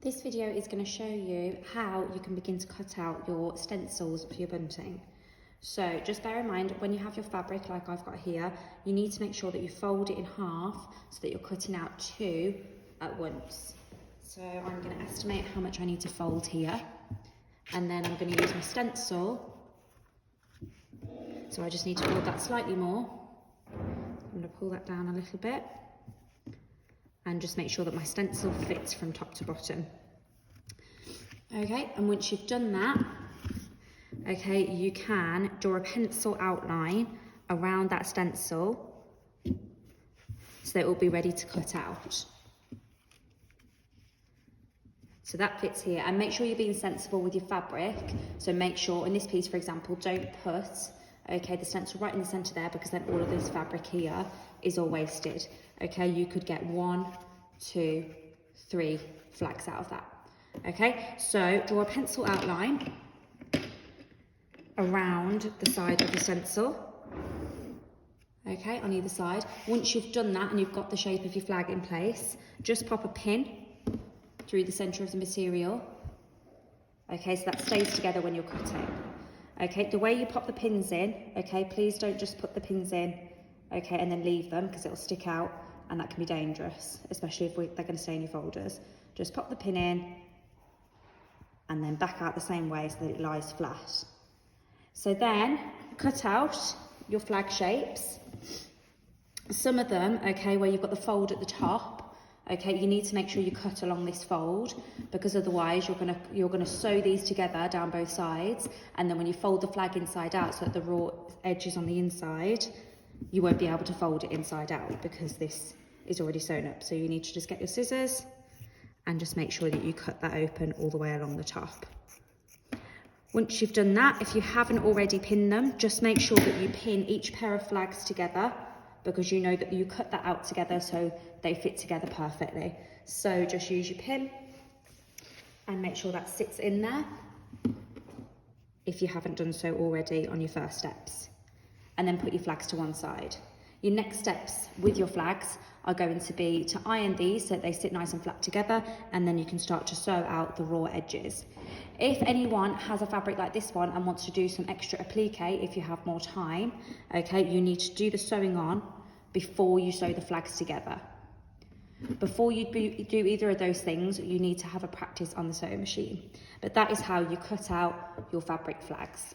This video is going to show you how you can begin to cut out your stencils for your bunting. So just bear in mind, when you have your fabric like I've got here, you need to make sure that you fold it in half so that you're cutting out two at once. So I'm going to estimate how much I need to fold here, and then I'm going to use my stencil. So I just need to fold that slightly more. I'm going to pull that down a little bit and just make sure that my stencil fits from top to bottom. Okay, and once you've done that, okay, you can draw a pencil outline around that stencil so that it will be ready to cut out. So that fits here, and make sure you're being sensible with your fabric. So make sure in this piece, for example, don't put, okay, the stencil right in the center there, because then all of this fabric here is all wasted. Okay, you could get 1, 2, 3 flags out of that. Okay, so draw a pencil outline around the side of the stencil, okay, on either side. Once you've done that and you've got the shape of your flag in place, just pop a pin through the center of the material, okay, so that stays together when you're cutting. Okay, the way you pop the pins in, okay, please don't just put the pins in, okay, and then leave them, because it'll stick out and that can be dangerous, especially if they're going to stay in your folders. Just pop the pin in and then back out the same way so that it lies flat. So then cut out your flag shapes. Some of them, okay, where you've got the fold at the top, okay, you need to make sure you cut along this fold, because otherwise you're gonna sew these together down both sides, and then when you fold the flag inside out so that the raw edge is on the inside, you won't be able to fold it inside out because this is already sewn up. So you need to just get your scissors and just make sure that you cut that open all the way along the top. Once you've done that, if you haven't already pinned them, just make sure that you pin each pair of flags together, because you know that you cut that out together so they fit together perfectly. So just use your pin and make sure that sits in there if you haven't done so already on your first steps. And then put your flags to one side. Your next steps with your flags are going to be to iron these so that they sit nice and flat together, and then you can start to sew out the raw edges. If anyone has a fabric like this one and wants to do some extra applique, if you have more time, okay, you need to do the sewing on before you sew the flags together. Before you do either of those things, you need to have a practice on the sewing machine. But that is how you cut out your fabric flags.